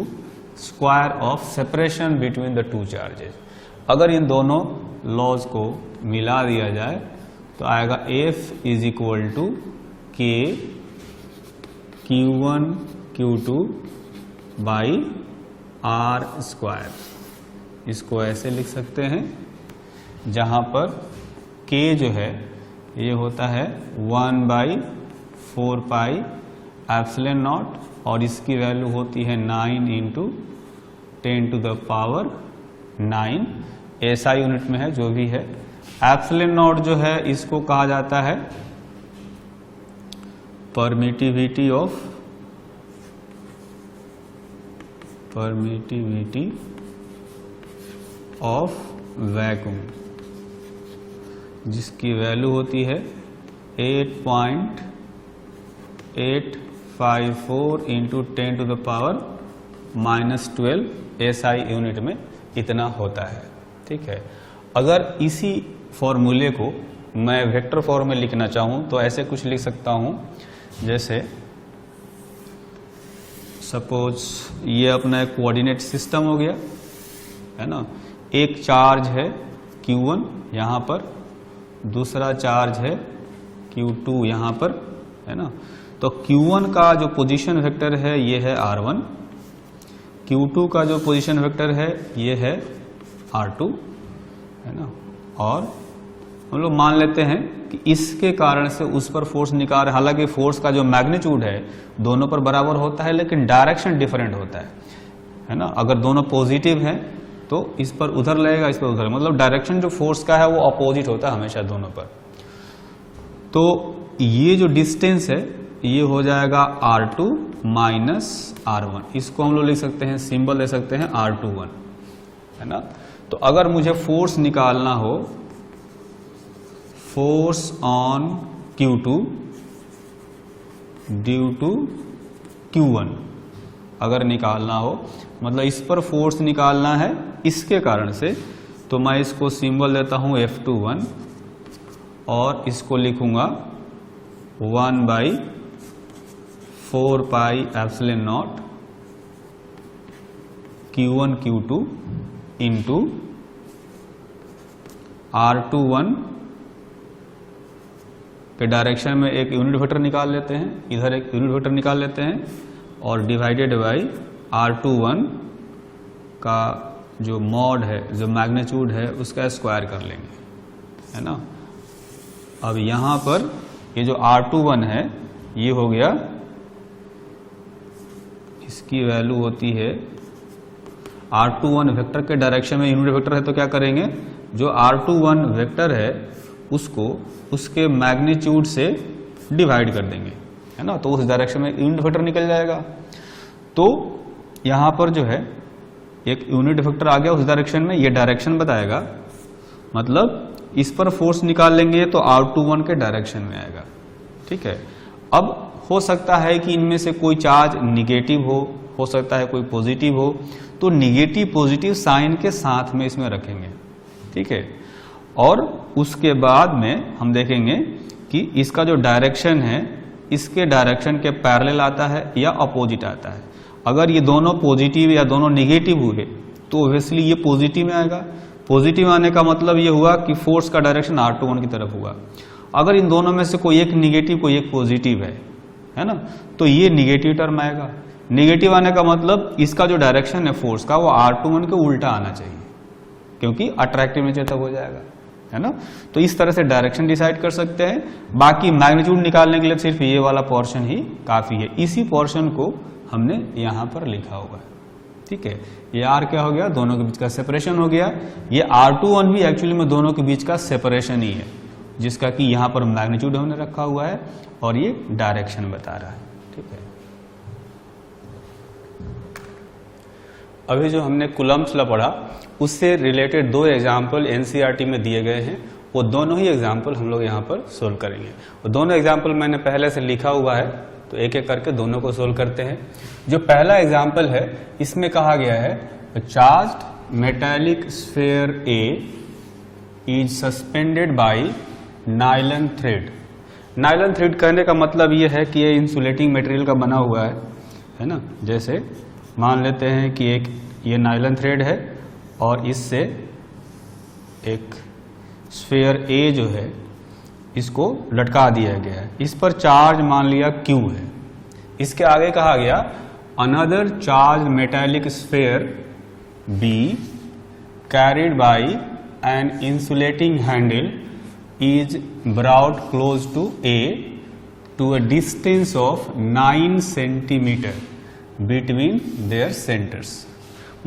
square of separation between the 2 charges। अगर इन दोनों लॉज को मिला दिया जाए तो आएगा F is equal to K Q1 Q2 by r square. इसको ऐसे लिख सकते हैं जहां पर K जो है ये होता है 1/4 पाई एप्सिलॉन नॉट और इसकी वैल्यू होती है 9 × 10⁹ 9 SI यूनिट में है जो भी है। एप्सिलॉन नॉट जो है इसको कहा जाता है परमिटिविटी ऑफ वैक्यूम, जिसकी वैल्यू होती है 8.854 × 10⁻12 SI यूनिट में इतना होता है। ठीक है, अगर इसी फॉर्मूले को मैं वेक्टर फॉर्म में लिखना चाहूं तो ऐसे कुछ लिख सकता हूं, जैसे सपोज ये अपना एक कोऑर्डिनेट सिस्टम हो गया है ना। एक चार्ज है Q1 यहां पर, दूसरा चार्ज है Q2 यहां पर है ना। तो Q1 का जो पोजीशन वेक्टर है ये है R1, Q2 का जो पोजीशन वेक्टर है ये है R2 है ना। और हम लोग मान लेते हैं कि इसके कारण से उस पर फोर्स निकाल रहे, हालांकि फोर्स का जो मैग्नीट्यूड है दोनों पर बराबर होता है लेकिन डायरेक्शन डिफरेंट होता है ना। अगर दोनों पॉजिटिव हैं तो इस पर उधर लगेगा, इस पर उधर, मतलब डायरेक्शन जो फोर्स का है वो अपोजिट होता है हमेशा दोनों पर। तो ये जो डिस्टेंस है ये हो जाएगा R2 माइनस R1। इसको हम लोग लिख सकते हैं, सिंबल ले सकते हैं R21 है ना। तो अगर मुझे फोर्स निकालना हो, force on Q2 due to Q1 अगर निकालना हो, मतलब इस पर फोर्स निकालना है इसके कारण से, तो मैं इसको सिंबल देता हूं F21 और इसको लिखूंगा 1/4 pi epsilon not Q1 Q2 into R21 के डायरेक्शन में एक यूनिट वेक्टर निकाल लेते हैं, इधर एक यूनिट वेक्टर निकाल लेते हैं और डिवाइडेड बाई R21 का जो मॉड है, जो मैग्नीट्यूड है उसका स्क्वायर कर लेंगे है ना। अब यहां पर ये जो R21 है ये हो गया, इसकी वैल्यू होती है R21 वेक्टर के डायरेक्शन में यूनिट वेक्टर है तो क्या करेंगे, जो R21 वेक्टर है उसको उसके मैग्नीट्यूड से डिवाइड कर देंगे है ना, तो उस डायरेक्शन में यूनिट वेक्टर निकल जाएगा। तो यहां पर जो है एक यूनिट वेक्टर आ गया उस डायरेक्शन में, ये डायरेक्शन बताएगा, मतलब इस पर फोर्स निकाल लेंगे तो R21 के डायरेक्शन में आएगा। ठीक है, अब हो सकता है कि इनमें से कोई चार्ज निगेटिव हो सकता है कोई पॉजिटिव हो, तो निगेटिव पॉजिटिव साइन के साथ में इसमें रखेंगे। ठीक है, और उसके बाद में हम देखेंगे कि इसका जो डायरेक्शन है इसके डायरेक्शन के पैरेलल आता है या अपोजिट आता है। अगर ये दोनों पॉजिटिव या दोनों निगेटिव हुए तो ऑब्वियसली ये पॉजिटिव में आएगा। पॉजिटिव आने का मतलब ये हुआ कि फोर्स का डायरेक्शन R21 की तरफ हुआ। अगर इन दोनों में से कोई एक निगेटिव कोई एक पॉजिटिव है ना, तो ये निगेटिव टर्म आएगा। निगेटिव आने का मतलब इसका जो डायरेक्शन है फोर्स का वो R21 के उल्टा आना चाहिए, क्योंकि अट्रैक्टिव नेचर तक हो जाएगा है ना। तो इस तरह से डायरेक्शन डिसाइड कर सकते हैं। बाकी मैग्नीट्यूड निकालने के लिए सिर्फ ये वाला पोर्शन ही काफी है, इसी पोर्शन को हमने यहां पर लिखा हुआ है। ठीक है, ये R क्या हो गया, दोनों के बीच का सेपरेशन हो गया। ये R21 भी एक्चुअली में दोनों के बीच का सेपरेशन ही है, जिसका कि यहां पर मैग्नीट्यूड हमने रखा हुआ है और ये डायरेक्शन बता रहा है। ठीक है, अभी जो हमने कूलम्ब्स लॉ पढ़ा उससे रिलेटेड दो एग्जाम्पल एनसीईआरटी में दिए गए हैं, वो दोनों ही एग्जाम्पल हम लोग यहाँ पर सोल्व करेंगे। वो दोनों एग्जाम्पल मैंने पहले से लिखा हुआ है, तो एक एक करके दोनों को सोल्व करते हैं। जो पहला एग्जाम्पल है इसमें कहा गया है charged metallic sphere A is suspended bye nylon thread. Nylon thread कहने का मतलब ये है कि ये इंसुलेटिंग मटेरियल का बना हुआ है ना। जैसे मान लेते हैं कि एक ये नायलॉन थ्रेड है और इससे एक स्फीयर ए जो है इसको लटका दिया गया है। इस पर चार्ज मान लिया Q है, इसके आगे कहा गया another charge metallic sphere B carried by an insulating handle is brought close to A to a distance of 9 centimetre between their centres.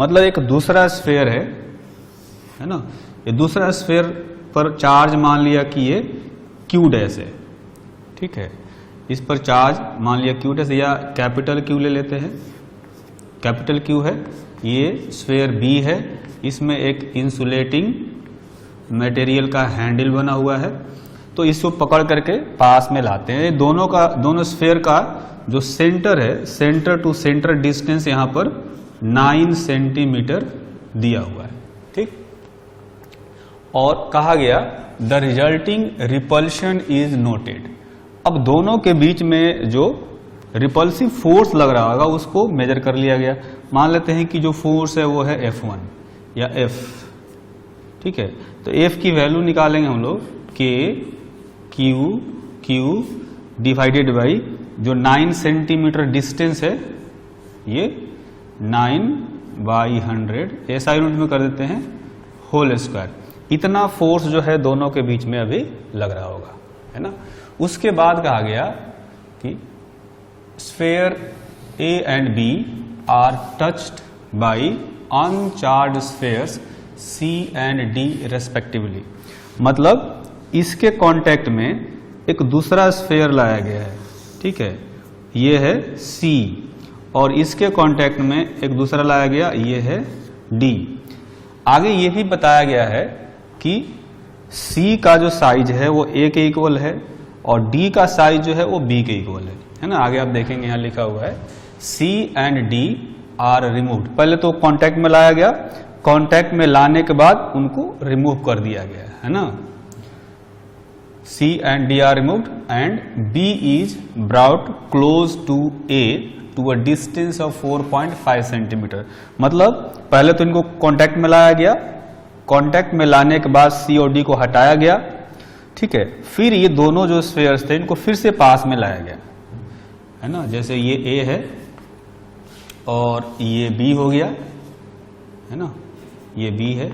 मतलब एक दूसरा स्फीयर है ना, ये दूसरा स्फीयर पर चार्ज मान लिया कि ये क्यू डैश है, ठीक है, इस पर चार्ज मान लिया क्यू डैश या कैपिटल क्यू ले लेते हैं, कैपिटल क्यू है, ये स्फीयर बी है, इसमें एक इंसुलेटिंग मटेरियल का हैंडल बना हुआ है, तो इसको पकड़ करके पास में लाते हैं। दोनों स्फीयर का जो सेंटर है, सेंटर टू सेंटर डिस्टेंस यहां पर 9 सेंटीमीटर दिया हुआ है, ठीक। और कहा गया the resulting repulsion is noted. अब दोनों के बीच में जो रिपल्सिव फोर्स लग रहा होगा उसको मेजर कर लिया गया। मान लेते हैं कि जो फोर्स है वो है F1 या F, ठीक है, तो F की वैल्यू निकालेंगे हम लोग K Q डिवाइडेड बाई जो 9 सेंटीमीटर डिस्टेंस है, ये 9/100 ऐसा यूनिट में कर देते हैं होल स्क्वायर। इतना फोर्स जो है दोनों के बीच में अभी लग रहा होगा, है ना। उसके बाद कहा गया कि sphere A and B are touched by uncharge spheres C and D respectively. मतलब इसके कांटेक्ट में एक दूसरा स्फीयर लाया गया है, ठीक है, ये है C, और इसके कांटेक्ट में एक दूसरा लाया गया, ये है D। आगे ये भी बताया गया है कि C का जो साइज है वो A के इक्वल है और D का साइज जो है वो B के इक्वल है ना। आगे आप देखेंगे यहां लिखा हुआ है C and D are removed. पहले तो कांटेक्ट में लाया गया, कांटेक्ट में लाने के बाद उनको रिमूव कर दिया गया है ना। C and D are removed and B is brought close to A to a distance of 4.5 centimetre. मतलब पहले तो इनको कांटेक्ट में लाया गया, कांटेक्ट में लाने के बाद C और D को हटाया गया, ठीक है, फिर ये दोनों जो स्फीयर्स थे इनको फिर से पास में लाया गया, है ना। जैसे ये A है और ये B हो गया, है ना, ये B है,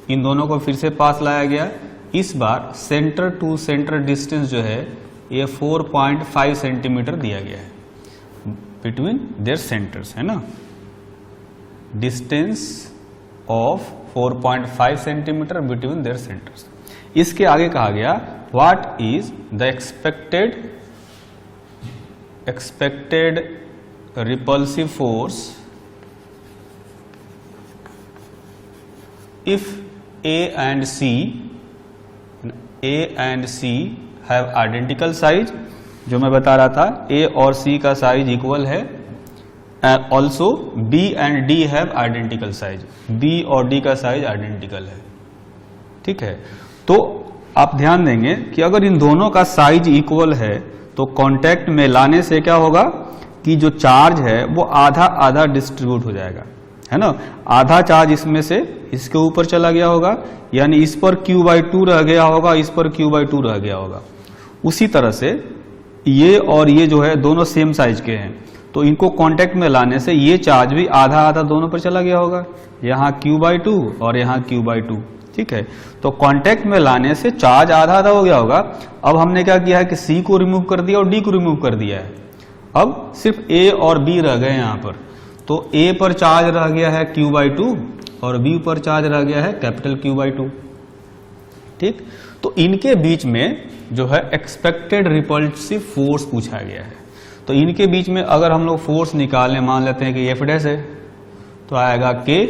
इन दोनों को फिर से पास लाया गया। इस बार सेंटर टू सेंटर डिस्टेंस जो है ये 4.5 सेंटीमीटर दिया गया है बिटवीन देयर सेंटर्स, है ना, distance of 4.5 centimetre between their centres. इसके आगे कहा गया what is the expected repulsive force if A and C have identical size। जो मैं बता रहा था A और C का साइज इक्वल है, and also B and D have identical size, B और D का साइज आइडेंटिकल है, ठीक है। तो आप ध्यान देंगे कि अगर इन दोनों का साइज इक्वल है तो कांटेक्ट में लाने से क्या होगा कि जो चार्ज है वो आधा आधा डिस्ट्रीब्यूट हो जाएगा, है ना। आधा चार्ज इसमें से इसके ऊपर चला गया होगा, यानी इस पर Q/2 रह गया होगा, इस पर Q/2 रह गया होगा। उसी तरह से ये और ये जो है दोनों सेम साइज के हैं, तो इनको कांटेक्ट में लाने से ये चार्ज भी आधा आधा दोनों पर चला गया होगा, यहाँ Q/2 और यहाँ Q/2, ठीक है। तो कांटेक्ट में लाने से चार्ज आधा आधा हो गया होगा। अब हमने क्या किया है कि C को रिमूव कर दिया और D को रिमूव कर दिया है, अब सिर्फ A और B रह गए यहाँ पर। तो A पर चार्ज रह गया है Q/2 और B पर चार्ज रह गया है कैपिटल Q/2, ठीक। तो इनके बीच में जो है एक्सपेक्टेड रिपल्सिव फोर्स पूछा गया है। तो इनके बीच में अगर हम लोग फोर्स निकालें, मान लेते हैं कि F' है, तो आएगा K,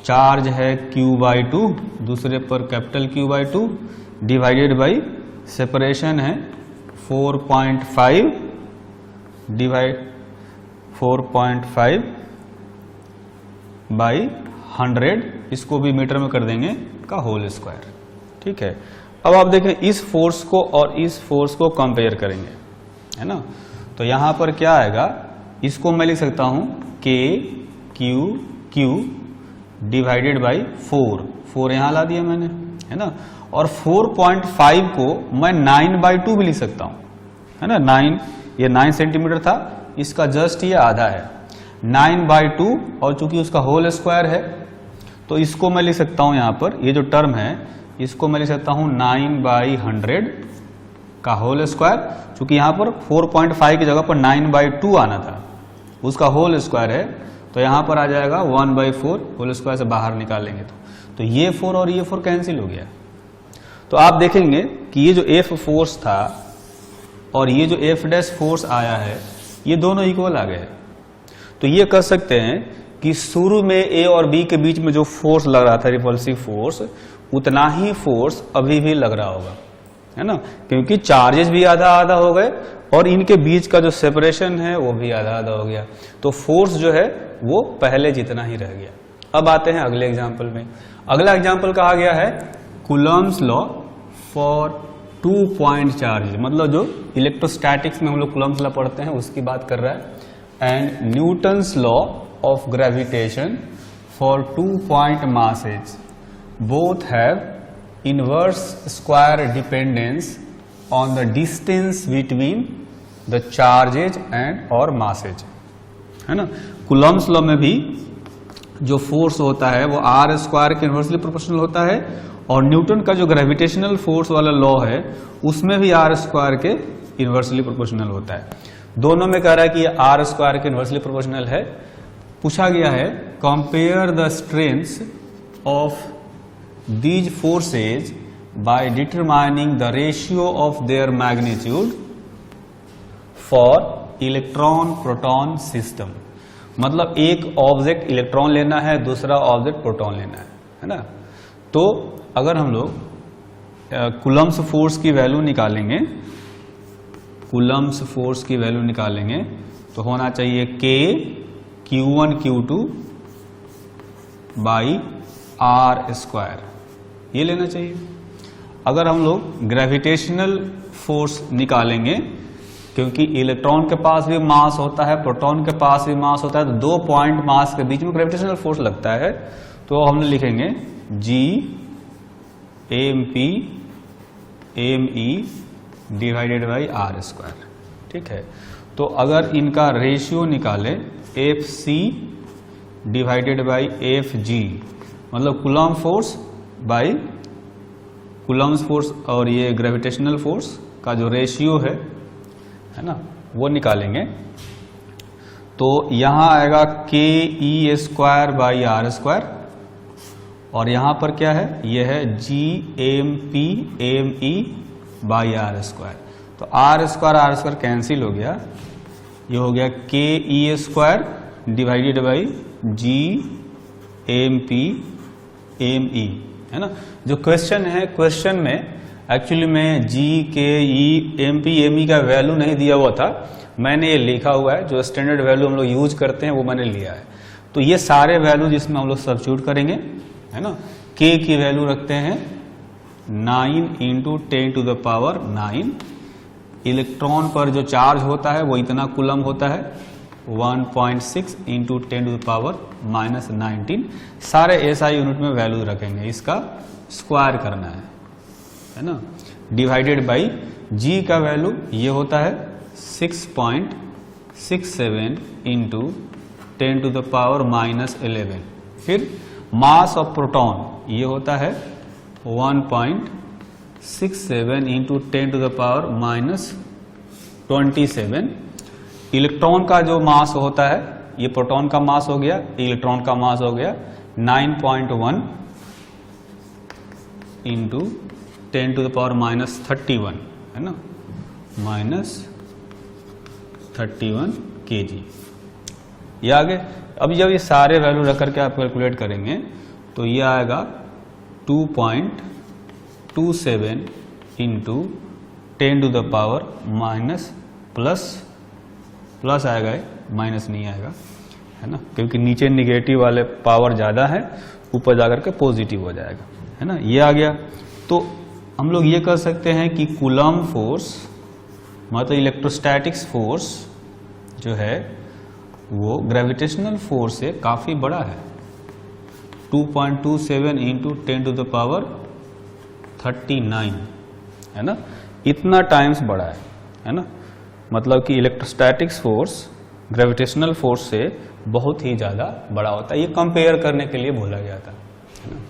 चार्ज है Q/2, दूसरे पर capital Q/2 divided by separation है 4.5 डिवाइड 4.5 बाई 100, इसको भी मीटर में कर देंगे का होल स्क्वायर, ठीक है। अब आप देखें इस फोर्स को और इस फोर्स को कंपेयर करेंगे, है ना। तो यहां पर क्या आएगा, इसको मैं लिख सकता हूं K Q डिवाइडेड बाई 4 यहां ला दिया मैंने, है ना। और 4.5 को मैं 9/2 भी लिख सकता हूं, है ना। 9 ये 9 सेंटीमीटर था, इसका जस्ट ये आधा है 9/2, और चूंकि उसका होल स्क्वायर है तो इसको मैं लिख सकता हूं यहां पर, ये जो टर्म है इसको मैं लिख सकता हूं 9/100 का होल स्क्वायर। चूंकि यहां पर 4.5 की जगह पर 9/2 आना था, उसका होल स्क्वायर है, तो यहां पर आ जाएगा 1/4, होल स्क्वायर से बाहर निकालेंगे तो ये 4 और ये 4 कैंसिल हो गया। तो आप देखेंगे कि ये जो F फोर्स था और ये जो F डैश फोर्स आया है, ये दोनों इक्वल आ गए। तो ये कह सकते हैं कि शुरू में A और B के बीच में जो फोर्स लग रहा था, रिपल्सिव फोर्स, उतना ही फोर्स अभी भी लग रहा होगा, है ना, क्योंकि चार्जेस भी आधा आधा हो गए और इनके बीच का जो सेपरेशन है वो भी आधा आधा हो गया, तो फोर्स जो है वो पहले जितना ही रह गया। अब आते हैं अगले एग्जाम्पल में। अगला एग्जाम्पल कहा गया है Coulomb's law for 2 point charge, मतलब जो इलेक्ट्रोस्टैटिक्स में हम लोग कूलम्स लॉ पढ़ते हैं उसकी बात कर रहा है। And Newton's law of gravitation for 2 point masses, both have inverse square dependence on the distance between the charges and or masses, है ना। कूलम्स लॉ में भी जो फोर्स होता है वो आर स्क्वायर के इनवर्सली प्रोपोर्शनल होता है, और न्यूटन का जो ग्रेविटेशनल फोर्स वाला लॉ है उसमें भी आर स्क्वायर के इनवर्सली प्रोपोर्शनल होता है। दोनों में कह रहा है कि आर स्क्वायर के इनवर्सली प्रोपोर्शनल है। पूछा गया है compare the strengths of these forces by determining the ratio of their magnitude for electron proton system, मतलब एक ऑब्जेक्ट इलेक्ट्रॉन लेना है, दूसरा ऑब्जेक्ट प्रोटॉन लेना है ना। तो अगर हम लोग कूलम्स फोर्स की वैल्यू निकालेंगे, कूलम्स फोर्स की वैल्यू निकालेंगे तो होना चाहिए K Q1 Q2 by R square, ये लेना चाहिए। अगर हम लोग ग्रेविटेशनल फोर्स निकालेंगे, क्योंकि इलेक्ट्रॉन के पास भी मास होता है, प्रोटॉन के पास भी मास होता है, तो 2 पॉइंट मास के बीच में ग्रेविटेशनल फोर्स लगता है, तो हम लिखेंगे G MP ME divided by R square, ठीक है। तो अगर इनका रेशियो निकाले FC डिवाइडेड बाई FG, मतलब coulomb force by Coulomb's force और ये ग्रेविटेशनल फोर्स का जो रेशियो है ना, वो निकालेंगे तो यहां आएगा KE square by R square, और यहां पर क्या है, ये है GMP ME by R square. तो R स्क्वायर कैंसिल हो गया, ये हो गया KE square divided by GMP ME, है ना। जो क्वेश्चन है, क्वेश्चन में एक्चुअली में G K E MP ME का वैल्यू नहीं दिया हुआ था, मैंने ये लिखा हुआ है, जो स्टैंडर्ड वैल्यू हम लोग यूज करते हैं वो मैंने लिया है। तो ये सारे वैल्यू जिसमें हम लोग सब्स्टिट्यूट करेंगे, है ना। K की वैल्यू रखते हैं 9 × 10⁹। इलेक्ट्रॉन पर जो चार्ज होता है वो इतना कूलम होता है, 1.6 × 10⁻⁻19। सारे SI यूनिट में वैल्यू रखेंगे, इसका स्क्वायर करना है ना। डिवाइडेड बाई G का वैल्यू ये होता है 6.67 × 10⁻11। फिर मास ऑफ प्रोटॉन ये होता है 1.67 × 10⁻27। इलेक्ट्रॉन का जो मास होता है, ये प्रोटॉन का मास हो गया, इलेक्ट्रॉन का मास हो गया 9.1 × 10⁻31, है ना, -31 kg। ये आगे अब जब ये सारे वैल्यू रख करके आप कैलकुलेट करेंगे तो ये आएगा 2.27 × 10⁻, प्लस आएगा, माइनस नहीं आएगा, है ना, क्योंकि नीचे निगेटिव वाले पावर ज्यादा है, ऊपर जाकर के पॉजिटिव हो जाएगा, है ना। ये आ गया। तो हम लोग ये कर सकते हैं कि कूलम्ब फोर्स मतलब इलेक्ट्रोस्टैटिक्स फोर्स जो है वो ग्रेविटेशनल फोर्स से काफी बड़ा है, 2.27 × 10⁻39, है ना, इतना टाइम्स बड़ा है ना। मतलब कि इलेक्ट्रोस्टैटिक्स फोर्स ग्रेविटेशनल फोर्स से बहुत ही ज़्यादा बड़ा होता है। ये कंपेयर करने के लिए बोला गया था, है ना।